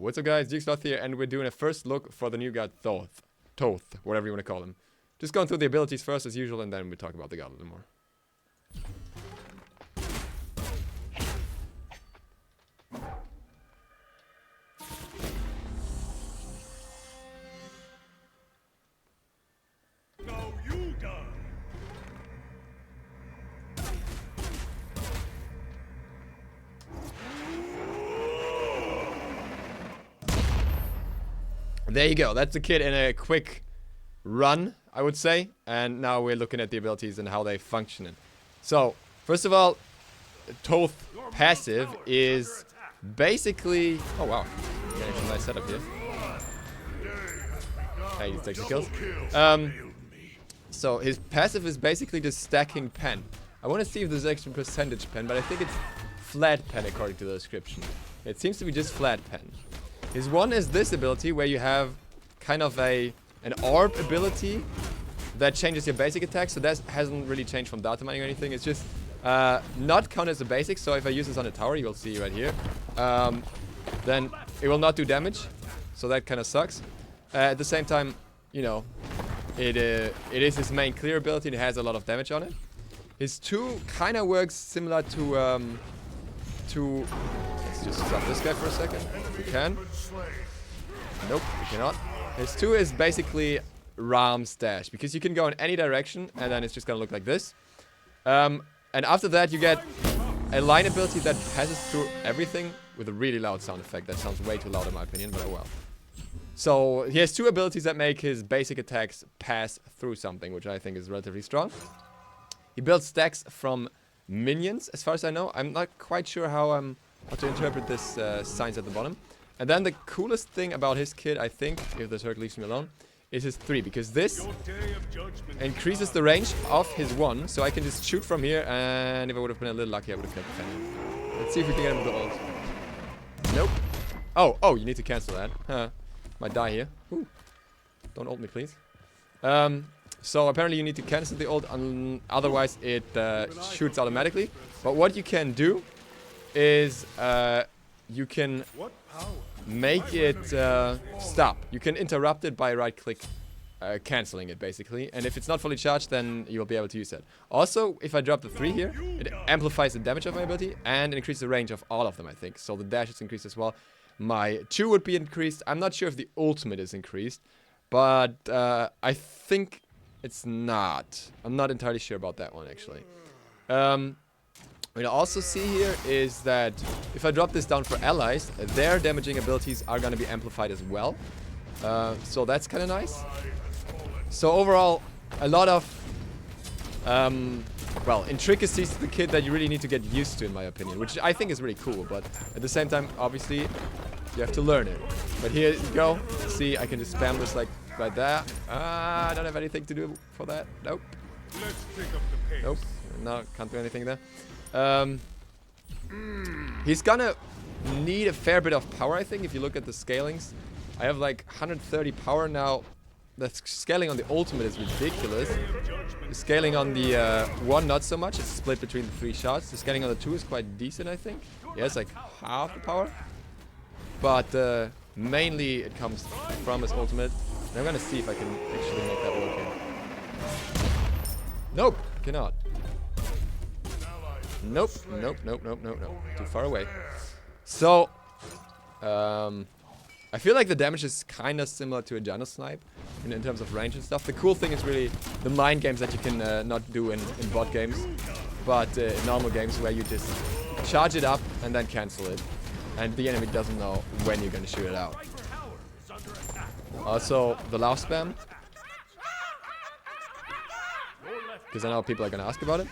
What's up guys, SMITE Thoth here, and we're doing a first look for the new god Thoth, whatever you want to call him. Just going through the abilities first as usual, and then we talk about the god a little more. There you go, that's the kid in a quick run, I would say. And now we're looking at the abilities and how they function. So, first of all, Thoth passive is basically... Oh wow, getting some nice setup here. Hey, he's taking kills. So his passive is basically just stacking pen. I want to see if there's extra percentage pen, but I think it's flat pen according to the description. It seems to be just flat pen. His one is this ability where you have kind of an orb ability that changes your basic attack. So that hasn't really changed from data mining or anything. It's just not counted as a basic. So if I use this on a tower, you'll see right here, then it will not do damage. So that kind of sucks. At the same time, you know, it is his main clear ability and it has a lot of damage on it. His 2 kind of works similar to let's just stop this guy for a second. We can. Nope, we cannot. His 2 is basically Ram's dash, because you can go in any direction and then it's just gonna look like this. And after that you get a line ability that passes through everything with a really loud sound effect. That sounds way too loud in my opinion, but oh well. So he has 2 abilities that make his basic attacks pass through something, which I think is relatively strong. He builds stacks from minions, as far as I know. I'm not quite sure how to interpret this signs at the bottom. And then the coolest thing about his kit, I think, if the turret leaves me alone, is his 3, because this increases the range of his 1, so I can just shoot from here, and if I would have been a little lucky, I would have kept defending. Let's see if we can get him with the ult. Nope. Oh, you need to cancel that. Huh. Might die here. Ooh. Don't ult me, please. So apparently you need to cancel the ult, otherwise it shoots automatically. But what you can do is you can make it stop. You can interrupt it by right-click canceling it, basically. And if it's not fully charged, then you'll be able to use that. Also, if I drop the 3 here, it amplifies the damage of my ability and increases the range of all of them, I think. So the dash is increased as well. My 2 would be increased. I'm not sure if the ultimate is increased, but I think it's not. I'm not entirely sure about that one, actually. What I also see here is that if I drop this down for allies, their damaging abilities are going to be amplified as well. So that's kind of nice. So overall, a lot of well, intricacies to the kit that you really need to get used to, in my opinion, which I think is really cool. But at the same time, obviously, you have to learn it. But here you go. See, I can just spam this like right there. I don't have anything to do for that. Nope. Nope. No, can't do anything there. He's gonna need a fair bit of power, I think, if you look at the scalings. I have like 130 power now. The scaling on the ultimate is ridiculous. The scaling on the 1 not so much. It's split between the 3 shots. The scaling on the 2 is quite decent, I think. Yeah, it's like half the power. But mainly it comes from his ultimate. And I'm gonna see if I can actually make that work here. Nope, cannot. Nope. Too far away. So, I feel like the damage is kind of similar to a Janus snipe in terms of range and stuff. The cool thing is really the mind games that you can not do in bot games, but in normal games where you just charge it up and then cancel it. And the enemy doesn't know when you're going to shoot it out. Also, the laugh spam. Because I know people are going to ask about it.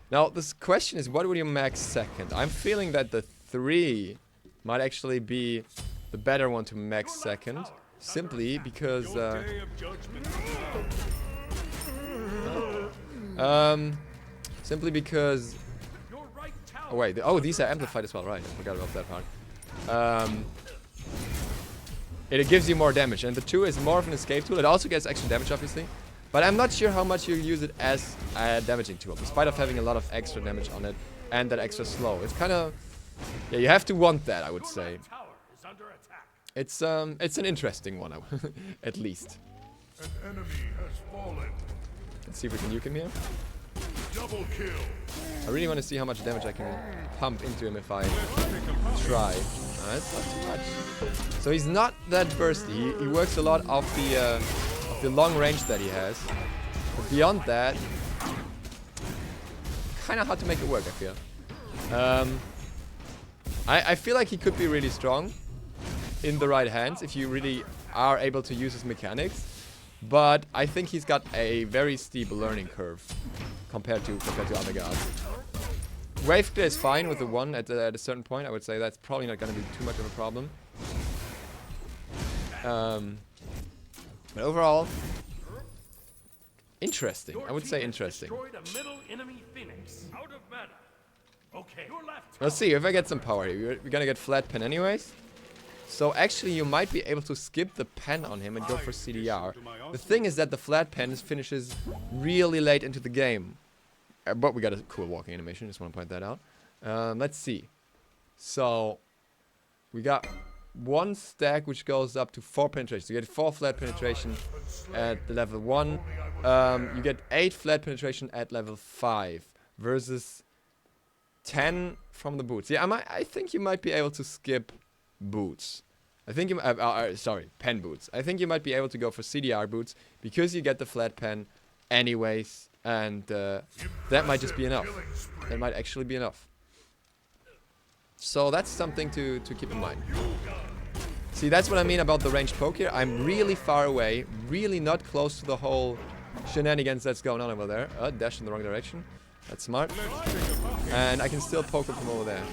Now, this question is, what would you max second? I'm feeling that the 3 might actually be the better one to max second. Simply because... simply because... Oh, wait. Oh, these are amplified as well, right. I forgot about that part. It gives you more damage. And the 2 is more of an escape tool. It also gets extra damage, obviously. But I'm not sure how much you use it as a damaging tool, despite of having a lot of extra damage on it and that extra slow. It's kind of... Yeah, you have to want that, I would say. It's an interesting one, at least. An enemy has fallen. Let's see if we can nuke him here. Double kill. I really want to see how much damage I can pump into him if I try. That's not too much. So he's not that bursty. He works a lot off the long range that he has. But beyond that, kind of hard to make it work, I feel. I feel like he could be really strong in the right hands if you really are able to use his mechanics. But I think he's got a very steep learning curve compared to other guys. Wave clear is fine with the 1 at a certain point. I would say that's probably not going to be too much of a problem. But overall, interesting. I would say interesting. Let's see if I get some power here. We're gonna get flat pen anyways. So actually you might be able to skip the pen on him and go for CDR. The thing is that the flat pen finishes really late into the game. But we got a cool walking animation, just want to point that out. Let's see. So we got 1 stack which goes up to 4 penetration. You get 4 flat penetration at the level 1. You get 8 flat penetration at level 5 versus 10 from the boots. Yeah, I think you might be able to skip boots. I think you sorry, pen boots. I think you might be able to go for CDR boots because you get the flat pen anyways, and that might just be enough. That might actually be enough. So that's something to keep in mind. See, that's what I mean about the ranged poke here. I'm really far away, really not close to the whole shenanigans that's going on over there. Dash in the wrong direction. That's smart. And I can still poke him from over there.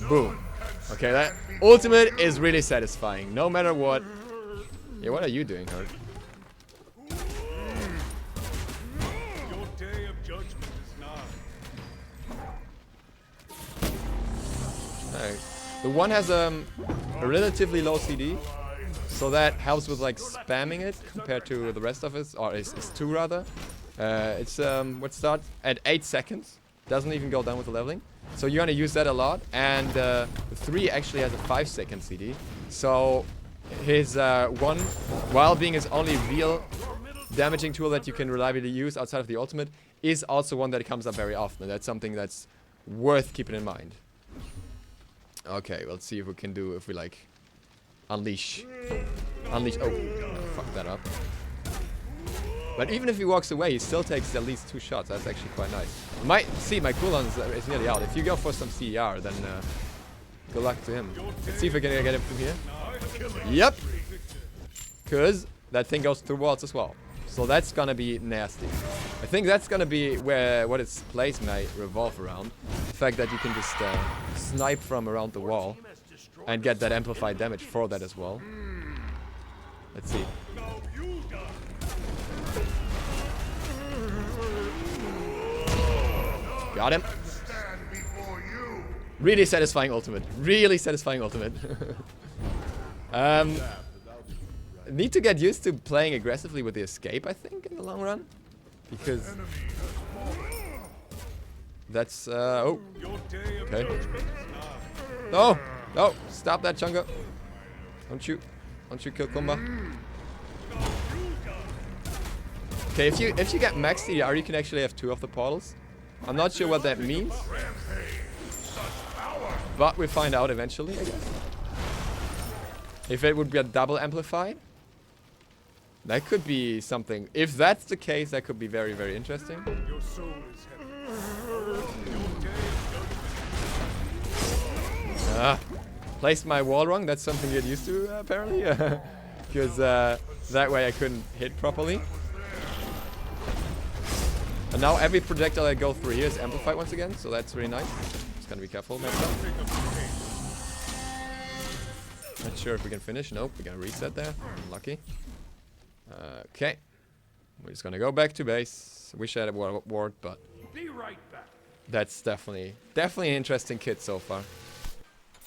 Boom. Okay, that ultimate is really satisfying, no matter what. Yeah, what are you doing, Hurt? Your day of judgment is nigh. Alright. The 1 has a relatively low CD, so that helps with like spamming it compared to the rest of it, or it's 2 rather. It's what starts at 8 seconds, doesn't even go down with the leveling. So you're gonna use that a lot, and the 3 actually has a 5-second CD. So his 1, while being his only real damaging tool that you can reliably use outside of the ultimate, is also one that comes up very often. That's something that's worth keeping in mind. Okay, let's see if we can do, if we like unleash. Oh, no, fuck that up. But even if he walks away, he still takes at least 2 shots. That's actually quite nice. See, my cooldown is nearly out. If you go for some CER, then good luck to him. Let's see if we can get him from here. Yep. Because that thing goes through walls as well. So that's gonna be nasty. I think that's gonna be what its place may revolve around. The fact that you can just snipe from around the wall and get that amplified damage for that as well. Let's see. Got him. Really satisfying ultimate. Really satisfying ultimate. Need to get used to playing aggressively with the escape, I think, in the long run. Because that's oh. Okay. No! No! Stop that, Chunga. Don't you kill Kumba. Okay, if you get max CDR, you can actually have 2 of the portals. I'm not sure what that means, but we'll find out eventually, I guess. If it would be a double amplify, that could be something. If that's the case, that could be very, very interesting. Placed my wall wrong. That's something you get used to, apparently. Because that way I couldn't hit properly. And now every projectile I go through here is amplified once again, so that's really nice. Just gotta be careful about that. Not sure if we can finish. Nope, we gotta reset there. Lucky. Okay. We're just gonna go back to base. Wish I had a ward, but Be right back. That's definitely an interesting kit so far.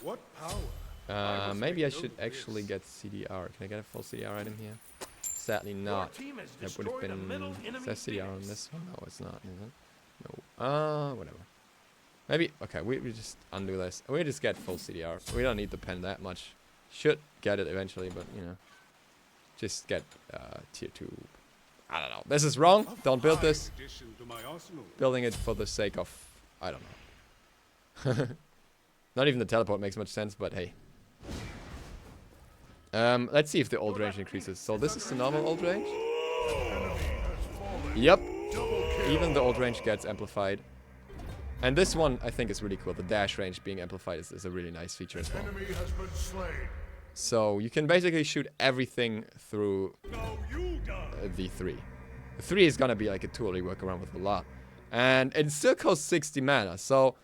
What power? Maybe I should actually get CDR. Can I get a full CDR item here? Sadly not. That would have been... Is there CDR on this one? No, it's not. Is it? No. Whatever. Maybe, okay, we just undo this. We just get full CDR. We don't need the pen that much. Should get it eventually, but, you know. Just get tier 2. I don't know. This is wrong. Don't build this. Building it for the sake of, I don't know. Not even the teleport makes much sense, but hey. Let's see if the old range increases. So this is the normal old range. Yep. Even the old range gets amplified. And this one, I think, is really cool. The dash range being amplified is a really nice feature as well. So you can basically shoot everything through the 3. The 3 is gonna be like a tool you work around with a lot. And it still costs 60 mana, so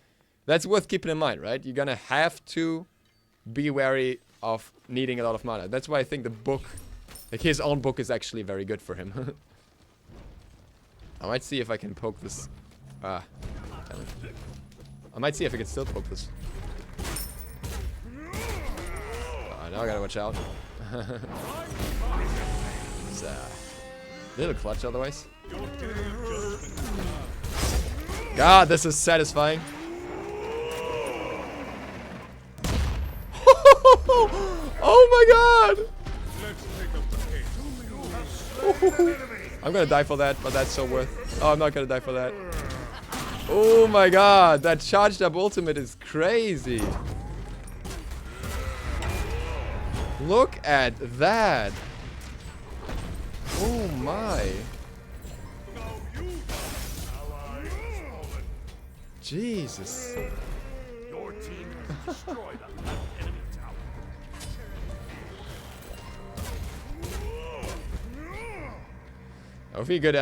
that's worth keeping in mind, right? You're gonna have to be wary of needing a lot of mana. That's why I think the book, like his own book, is actually very good for him. I might see if I can poke this. Damn it. I might see if I can still poke this. Now I gotta watch out. It's a little clutch otherwise. God, this is satisfying. Oh my god! I'm gonna die for that, but that's so worth. Oh, I'm not gonna die for that. Oh my god, that charged up ultimate is crazy. Look at that. Oh my. Jesus. Your team has destroyed an enemy tower. If we could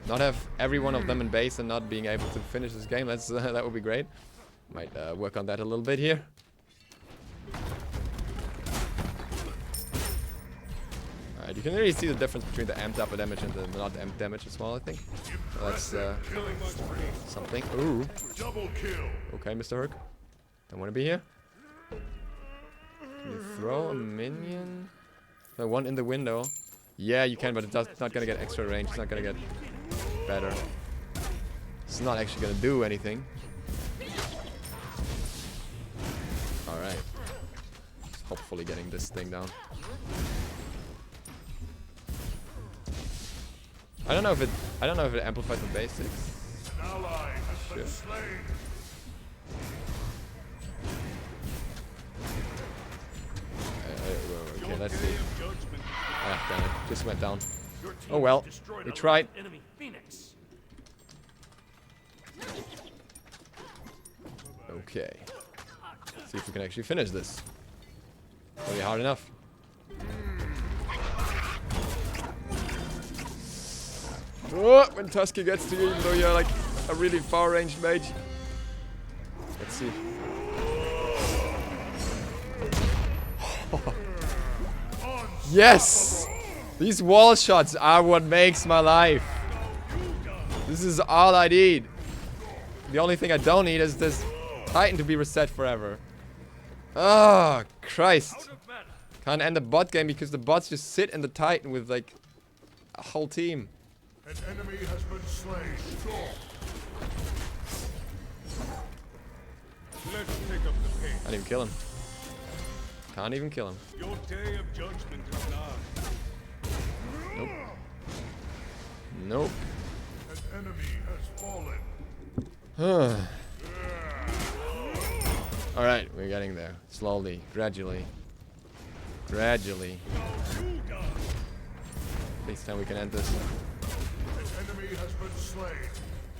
not have every one of them in base and not being able to finish this game, that's that would be great. Might work on that a little bit here. Alright, you can really see the difference between the amped up damage and the not amped damage as well, I think. So that's something. Ooh. Okay, Mr. Herc. Don't want to be here. Can you throw a minion? No, one in the window. Yeah, you can, but it's not gonna get extra range. It's not gonna get better. It's not actually gonna do anything. Alright. Hopefully getting this thing down. I don't know if it amplifies the basics. Sure. Okay, let's see. Ah, damn it. Just went down. Oh well. We tried. Okay. See if we can actually finish this. It'll be hard enough. Oh, when Tusky gets to you, even though you're like a really far-ranged mage. Let's see. Yes! These wall shots are what makes my life. This is all I need. The only thing I don't need is this Titan to be reset forever. Oh, Christ. Can't end the bot game because the bots just sit in the Titan with like a whole team. An enemy has been slain. Let's pick up the pace. Can't even kill him. Can't even kill him. Your day of judgment is nigh. Nope. Nope. An enemy has fallen. Alright, we're getting there. Slowly, gradually. Gradually. This time we can end this. An enemy has been slain.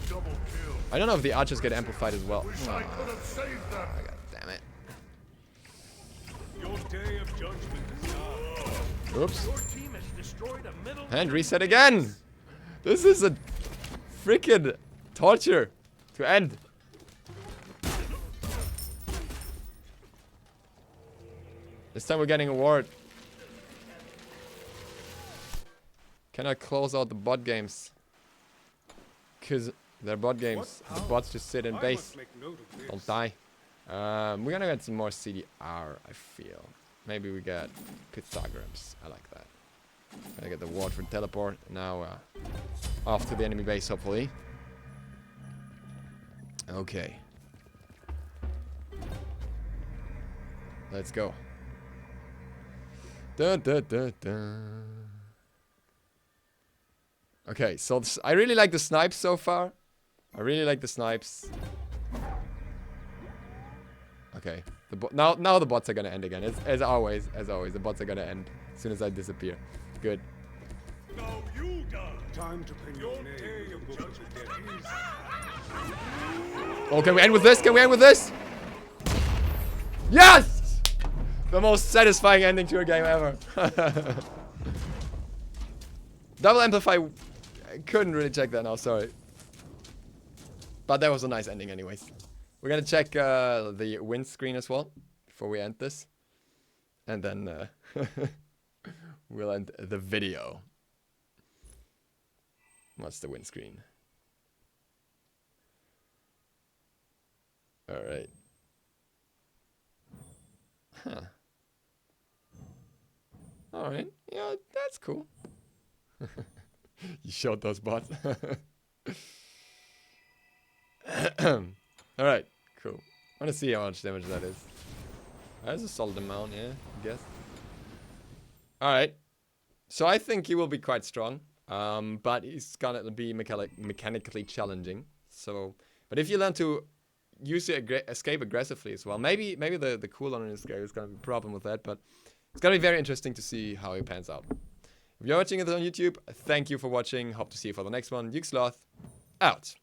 Double kill. I don't know if the archers get amplified as well. Wish I could have saved them. God damn it. Your day of judgment is nigh. Oops. Your team has destroyed a middle. And reset again. This is a freaking torture to end. This time we're getting a ward. Can I close out the bot games? Because they're bot games. The bots just sit in base. Don't die. We're gonna get some more CDR, I feel. Maybe we get Pythagoras. I like that. Gonna get the ward for teleport. Now off to the enemy base, hopefully. Okay. Let's go. Dun, dun, dun, dun. Okay, so I really like the snipes so far. I really like the snipes. Okay, now the bots are gonna end again. As always, the bots are gonna end as soon as I disappear. Good. Now you die. Time to pen your day of judgment is. Oh, can we end with this? Can we end with this? Yes! The most satisfying ending to a game ever. Double amplify. I couldn't really check that now, sorry. But that was a nice ending anyways. We're gonna check the win screen as well before we end this. And then we'll end the video. What's the win screen? Alright. Huh. Alright. Yeah, that's cool. You showed those bots. Alright, cool. I wanna see how much damage that is. That's a solid amount, yeah, I guess. Alright. So I think he will be quite strong. But he's gonna be mechanically challenging. So, but if you learn to use your escape aggressively as well, maybe the cooldown in escape is gonna be a problem with that, but it's gonna be very interesting to see how he pans out. If you're watching it on YouTube, thank you for watching. Hope to see you for the next one. SLOTH, out.